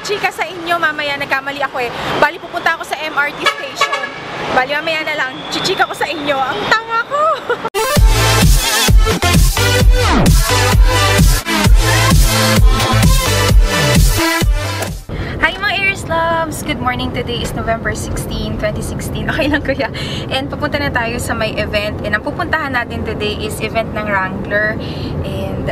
chichika sa inyo mamaya. Nagkamali ako eh. Bali, pupunta ako sa MRT station. Bali, mamaya na lang. Chichika ko sa inyo. Ang tanga ko! Hi mga Aries Loves! Good morning! Today is November 16, 2016. Okay lang kuya. And papunta na tayo sa may event. And ang pupuntahan natin today is event ng Wrangler. And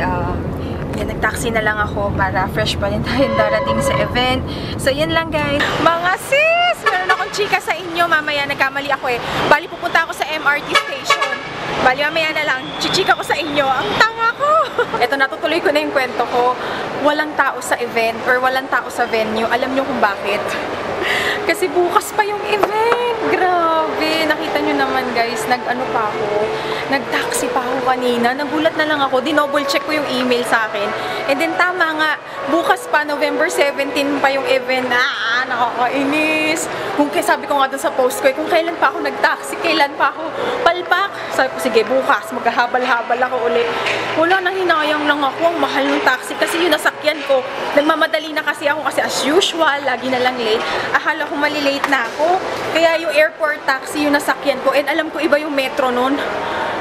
yan, nag-taxi na lang ako para fresh pa rin tayong darating sa event. So yan lang guys. Mga sis! Meron akong chika sa inyo. Mamaya nagkamali ako eh. Bali pupunta ako sa MRT station. Bali mamaya na lang. Chichika ko sa inyo. Ang tanga ko! Eto, natutuloy ko na yung kwento ko. Walang tao sa event or walang tao sa venue. Alam nyo kung bakit? Kasi bukas pa yung event. Grabe. Nakita nyo naman guys, nag-ano pa ako. Nag-taxi pa ako kanina. Nagulat na lang ako. Dinouble check ko yung email sa akin. And then tama nga, bukas pa, November 17 pa yung event. Nakakainis. Kung sabi ko nga dun sa post ko, kung kailan pa ako nag-taxi, kailan pa ako palpak. Sabi ko, sige, bukas, maghahabal-habal ako uli. Wala, nahinayang lang ako. Ang mahal ng taxi kasi yung nasakyan ko. Nagmamadali na kasi ako kasi as usual, lagi na lang late. Akala ko malilate na ako. Kaya yung airport taxi yung nasakyan ko. And alam ko iba yung metro nun.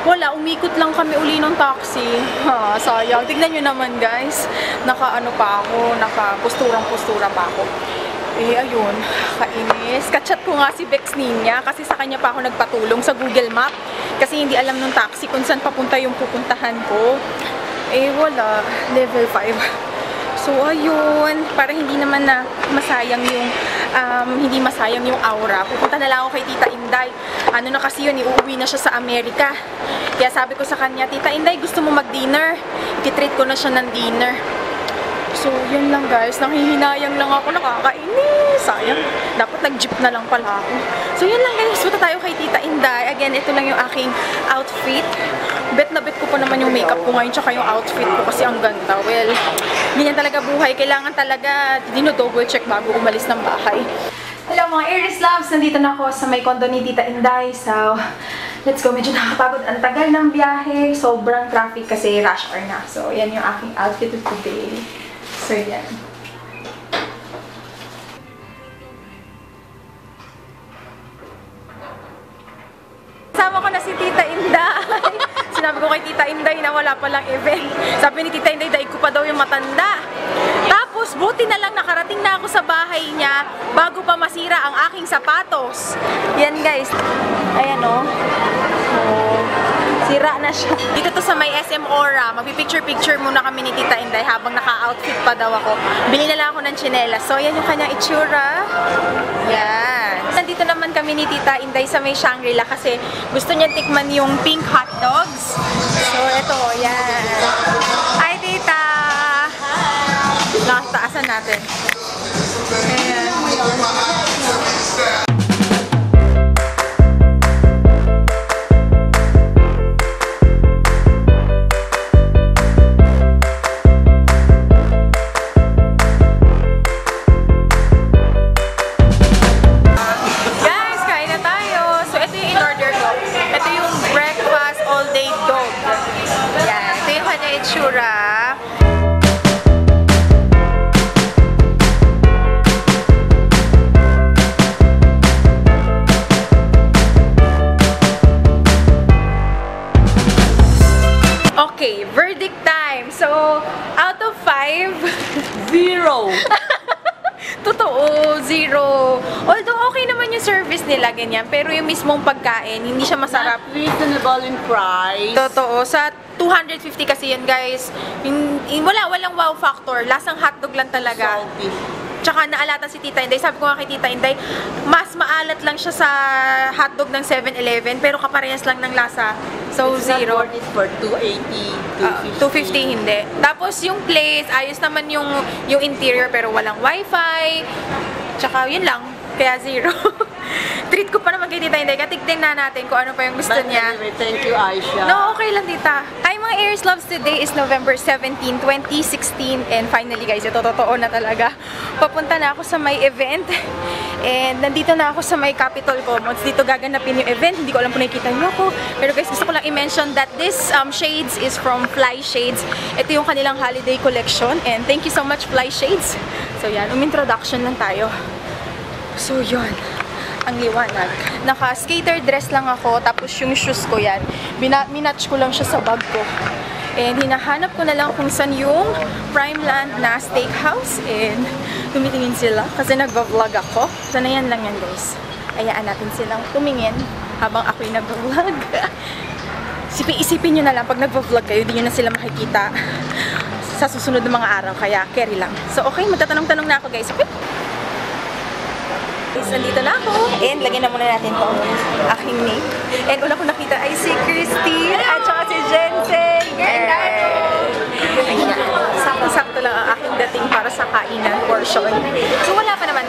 Wala, umikot lang kami uli ng taxi. Sayang. Tignan nyo naman guys. Naka-ano pa ako, naka-posturang-postura pa ako. Eh, ayun, kainis. Kachat ko nga si Bex Ninya kasi sa kanya pa ako nagpatulong sa Google Map. Kasi hindi alam nung taxi kung saan papunta yung pupuntahan ko. Eh, wala. Level 5. So, ayun. Para hindi naman na masayang yung, hindi masayang yung aura. Pupunta na lang ako kay Tita Inday. Ano na kasi yun, iuwi na siya sa Amerika. Kaya sabi ko sa kanya, Tita Inday, gusto mo mag-dinner? Ititreat ko na siya ng dinner. So, yun lang guys. Nanghihinayang lang ako. Nakakainis. Sayang. Dapat nag-jeep na lang pala ako. So, yun lang guys. Punta tayo kay Tita Inday. Again, ito lang yung aking outfit. Bet na bet ko pa naman yung makeup ko ngayon tsaka yung outfit ko kasi ang ganda. Well, ganyan talaga buhay. Kailangan talaga dino-double check bago umalis ng bahay. Hello mga Aries Loves! Nandito na ako sa may condo ni Tita Inday. So, let's go. Medyo nakakapagod. Ang tagal ng biyahe. Sobrang traffic kasi rush hour na. So, yan yung aking outfit of today. So, yan. Kasama ko na si Tita Inday. Sinabi ko kay Tita Inday na wala palang event. Sabi ni Tita Inday, daig ko pa daw yung matanda. Tapos, buti na lang nakarating na ako sa bahay niya bago pa masira ang aking sapatos. Yan guys. Ayan o. Sira na siya. Dito to sa may SM Aura. Magpipicture-picture muna kami ni Tita Inday habang naka-outfit pa daw ako. Bili na lang ako ng tsinelas. So, yan yung kanyang itsura. Yan. Nandito naman kami ni Tita Inday sa may Shangri-La kasi gusto niya tikman yung pink hot dogs. So, eto. Yan. Hi, Tita! Hi! Nakataasan natin. Ayan. Okay, verdict time. So, out of 5, 0. Totoo, 0. Although, okay naman yung service nila, ganyan. Pero yung mismong pagkain, hindi siya masarap. Not reasonable in price. Totoo. Sa 250 kasi yan, guys. Walang wow factor. Lasang hotdog lang talaga. Salty. Tsaka naalatan si Tita Inday. Sabi ko nga kay Tita Inday, mas maalat lang siya sa hotdog ng 7-Eleven, pero kaparehas lang ng lasa. So, It's 0. not worth it for 280, 250 hindi. Tapos yung place, ayos naman yung interior pero walang wifi. Tsaka yun lang. Kaya 0. Treat ko pa naman kay Tita Inday. Tignan na natin kung ano pa yung gusto niya. Anyway, thank you, Aisha. No, okay lang, Tita. Hi, mga Aries Loves. Today is November 17, 2016. And finally, guys, ito totoo na talaga. Papunta na ako sa may event. And nandito na ako sa may Capitol Commons. Dito gaganapin yung event. Hindi ko alam kung nakikita niyo ako. Pero guys, gusto ko lang i-mention that this shades is from Fly Shades. Ito yung kanilang holiday collection. And thank you so much, Fly Shades. So yan, umintroduction lang tayo. So yun. Ang liwanag. Naka-skater dress lang ako, tapos yung shoes ko yan, minatch ko lang siya sa bag ko. And hinahanap ko na lang kung saan yung Prime Land na steakhouse. And tumitingin sila kasi nagva-vlog ako. So na yan lang yan, guys. Ayaan natin silang tumingin habang ako'y nagva-vlog. Isipin nyo na lang, pag nagva-vlog kayo, hindi nyo na sila makikita sa susunod na mga araw. Kaya carry lang. So okay, magtatanong-tanong na ako, guys. Okay? Nandito na ako. And lagyan na muna natin to aking name. And una ko nakita ay si Christine at saka si Jensen. Sakto-sakto lang ang aking dating para sa kainan portion. So wala pa naman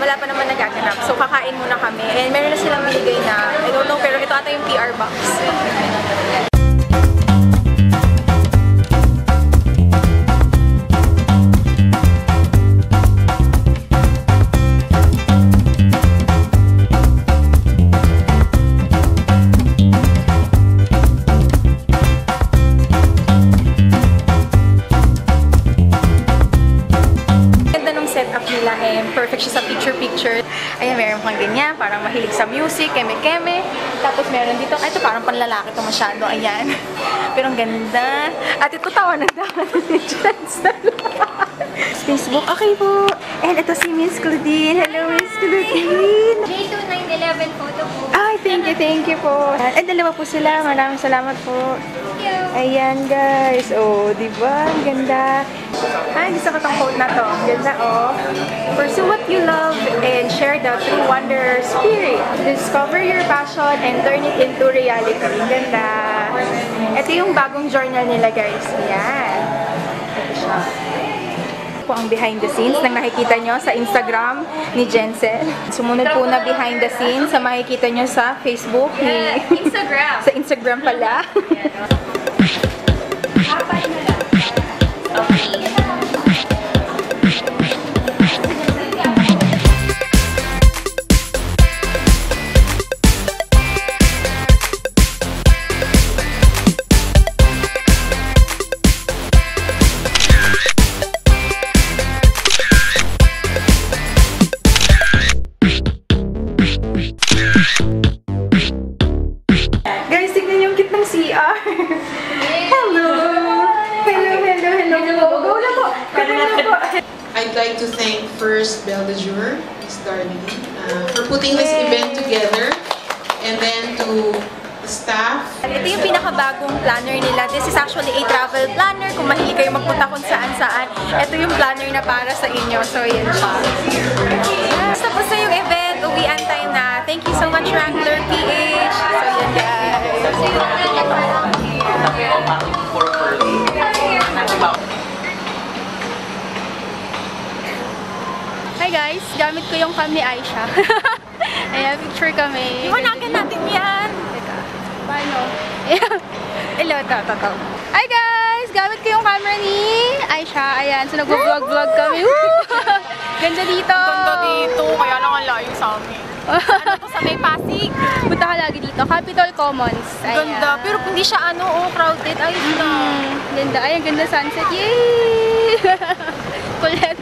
nagaganap. So kakain muna kami. And meron na silang binigay na, I don't know, pero ito ata yung PR box. Perfect siya sa picture-picture. Ayan, meron kang ganyan. Parang mahilig sa music, keme-keme. Tapos meron dito, ito parang panlalaki ito masyado. Ayan. Pero ang ganda. At ito, tawa ng ni Jensen. Facebook. Okay po. And ito si Miss Claudine. Hello, Miss Claudine. J2911 photo po. Ay, thank you po. At dalawa po sila. Maraming salamat po. Thank you. Ayan, guys. Oh, diba? Ang ganda. Ay, gusto ko tong quote na to. Ganda, oh. Pursue what you love and share the true wonder spirit. Discover your passion and turn it into reality. Ganda. Ito yung bagong journal nila, guys. Ayan. Ito siya. Po ang behind the scenes nang nakikita nyo sa Instagram ni Jensen. Sumunod po na behind the scenes sa makikita nyo sa Facebook ni... Instagram. Sa Instagram pala. Guys, tignan yung cute ng CR. Hello! Hello! Go na po! I'd like to thank first Belle de Jour, Miss Darlene, for putting this event together, and then to the staff. Ito yung pinakabagong planner nila. This is actually a travel planner. Kung mahilig kayo magpunta kung saan-saan, ito yung planner na para sa inyo. So, yan siya. Yes, tapos na yung event. Uwian time na. Thank you so much, Wrangler PH. So, yan guys. Hi guys, gamit ko yung cam ni Aisha. Ayan, picture kami. Iwanagan natin yan. Teka, paano? Hello, to. Hi guys, gamit ko yung camera ni Aisha. Ayan, so nag-vlog kami. Woo! Ganda dito. Ganda dito. Kaya lang ang layo sa amin. Ano to sa may Pasig? Punta ka lagi dito. Capitol Commons. Ayan. Ganda. Pero hindi siya crowded. Ayun na. Ganda. Ayan, ganda sunset. Yay! Kulit.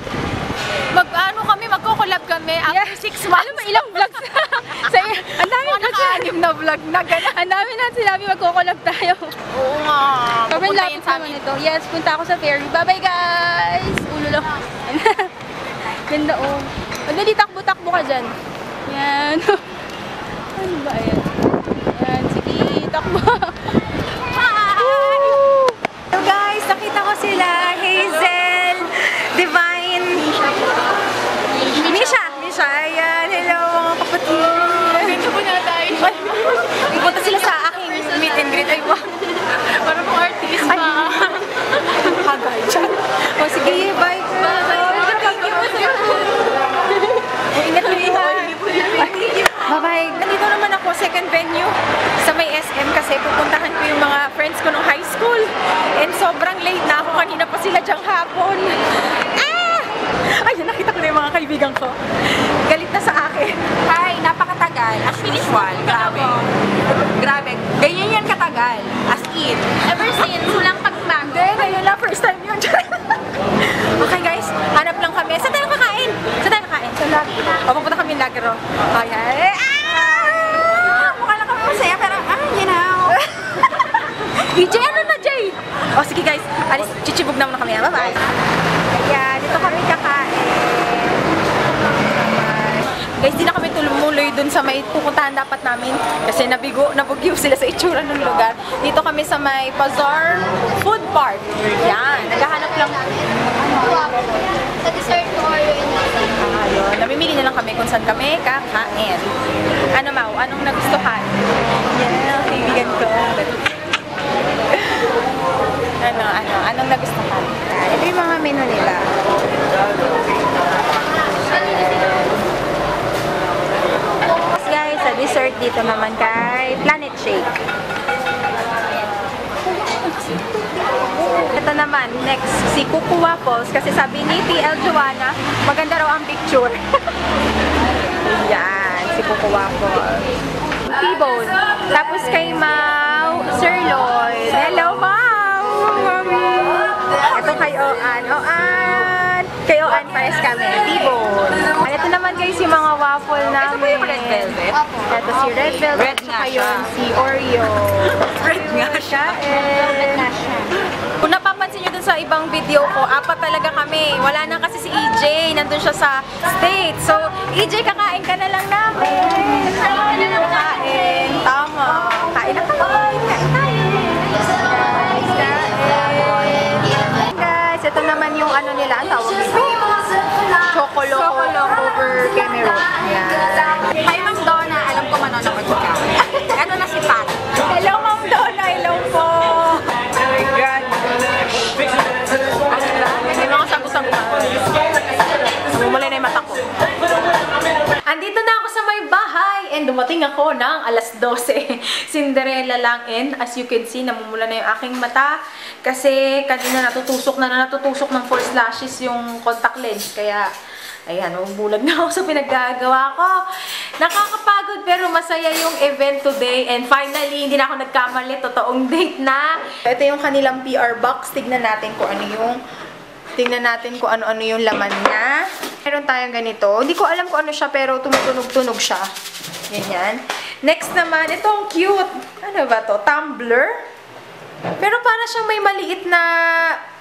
Magko-collab kami after 6 months. Alam mo, ilang vlogs na. Ang dami Mga naka-anim na vlog na gano'n. Ang dami na sinabi magko-collab tayo. Oo nga. Sobrang Pupunta lapit yan sa naman amin. ito. Yes, punta ako sa ferry. Bye-bye guys! Ulo lang. Ganda oh. Dali, takbo-takbo ka dyan. Yan. Ano ba yan? Yan, sige, takbo. So guys, nakita ko sila. Hazel, Divine, Misha. Ayan, hello mga kapatid. Dito po na tayo. Ipunta sila sa aking meet and greet. Ay, wow. Parang pong artist pa. Hagay dyan. O sige, bye. Bye. Ingat mo ako second venue sa may SM kasi pupuntahan ko yung mga friends ko nung high school. And sobrang late na ako. Kanina pa sila dyang hapon. Ay, nakita ko na yung mga kaibigan ko. Galit na sa akin. Hi, napakatagal. As usual. Grabe. Grabe. Ganyan yan katagal. As in. Ever since, walang pagmang. Then, ayun lang, first time yun. Okay guys, hanap lang kami. Saan tayo kakain? Saan tayo kakain? Sa Lagro. O, pupunta kami Lagro. Okay. Mukha lang kami masaya, pero, you know. DJ, ano na, Jay? O, sige guys. Alis, chichibog naman na kami. Bye-bye. Ayan, dito kami kakain. Guys, di na kami tumuloy dun sa may pupuntahan dapat namin kasi nabugyo sila sa itsura ng lugar. Dito kami sa may Bazaar Food Park. Yan, naghahanap lang. Sa dessert or Ayun, namimili na lang kami kung saan kami kakain. Ano, Mau? Anong nagustuhan? Yeah, kaibigan ko. Anong nagustuhan? Ito yung mga menu nila. Guys, sa dessert dito naman kay Planet Shake. Ito naman, next, si Cuckoo Waffles. Kasi sabi ni TL Joanna, maganda raw ang picture. Yan, si Cuckoo Waffles. T-bone. Tapos kay Mau, Sir Lloyd. Hello, Mau! Mami! Ito kay Oan. Oan! Kay Oan, pares kami. T-bone. Ito naman guys, yung mga waffle namin. Ito ba yung red velvet? Ito si red velvet. Red nga Tsaka siya. yun, si Oreo. Red nga siya. Red nga siya. Kung napapansin nyo dun sa ibang video ko, apat talaga kami. Wala na kasi si EJ. Nandun siya sa States. So, EJ, kakain ka na lang namin. Kakain. Tama. Kain na kami. Kain tayo. Guys, kain. Guys, ito naman yung ano nila. Ang tawag nito? Chocolate over Cameron. Yan. Hi, Ma'am Donna. Alam ko manonood ka. Ano na si Pat? Hello, Ma'am Donna. Hello po. Oh my God. May mga sagot-sagot. Mumulay na yung mata ko. Andito na ako sa may bahay and dumating ako ng alas 12. Cinderella lang and as you can see, namumula na yung aking mata kasi kanina natutusok ng false lashes yung contact lens. Kaya, ayan, bulag na ako sa pinaggagawa ko. Nakakapagod pero masaya yung event today. And finally, hindi na ako nagkamali. Totoong date na. Ito yung kanilang PR box. Tignan natin kung ano yung laman niya. Meron tayong ganito. Hindi ko alam kung ano siya pero tumutunog-tunog siya. Ganyan. Next naman, itong cute. Ano ba to? Tumbler. Pero para siyang may maliit na,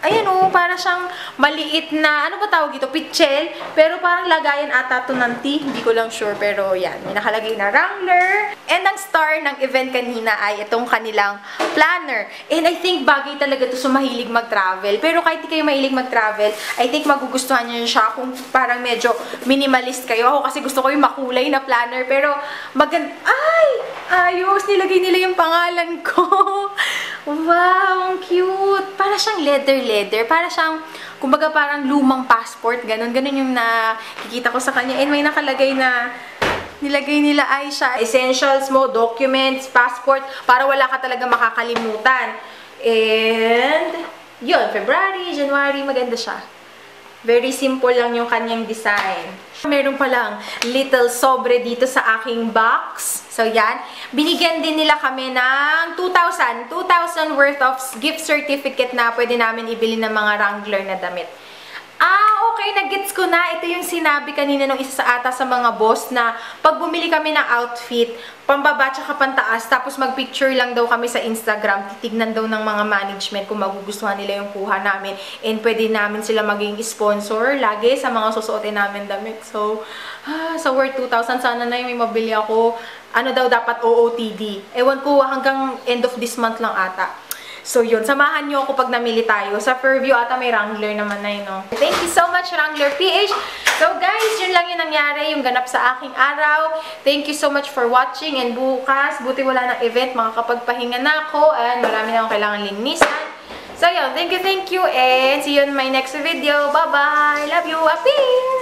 ayan o, para siyang maliit na, ano ba tawag ito? Pitchel. Pero parang lagayan ata to ng tea. Hindi ko lang sure, pero yan. May nakalagay na Wrangler. And ang star ng event kanina ay itong kanilang planner. And I think bagay talaga to sa mahilig mag-travel. Pero kahit di kayo mahilig mag-travel, I think magugustuhan nyo siya kung parang medyo minimalist kayo. Ako kasi gusto ko yung makulay na planner. Pero maganda, ay! Ayos! Nilagay nila yung pangalan ko. Wow! Ang cute! Para siyang leather. Para siyang, kumbaga parang lumang passport. Ganon yung nakikita ko sa kanya. And may nakalagay na, nilagay nila ay siya, essentials mo, documents, passport, para wala ka talaga makakalimutan. And, yun, February, January, maganda siya. Very simple lang yung kanyang design. Meron palang little sobre dito sa aking box. So, yan. Binigyan din nila kami ng 2,000 worth of gift certificate na pwede namin ibili ng mga Wrangler na damit. Okay, nag-gets ko na. Ito yung sinabi kanina nung isa sa ata sa mga boss na pag bumili kami ng outfit, pambaba tsaka pantaas, tapos mag-picture lang daw kami sa Instagram, titignan daw ng mga management kung magugustuhan nila yung kuha namin. And pwede namin sila maging sponsor lagi sa mga susuotin namin damit. So, sa worth 2,000, sana na yung may mabili ako. Ano daw dapat OOTD. Ewan ko, hanggang end of this month lang ata. So yun, samahan nyo ako pag namili tayo. Sa Fairview ata may Wrangler naman na yun, no? Thank you so much, Wrangler PH! So guys, yun lang yung nangyari, yung ganap sa aking araw. Thank you so much for watching. And bukas, buti wala ng event, makakapagpahinga na ako. And marami na akong kailangan linisan. So yun, thank you, and see you in my next video. Bye-bye! Love you! Peace!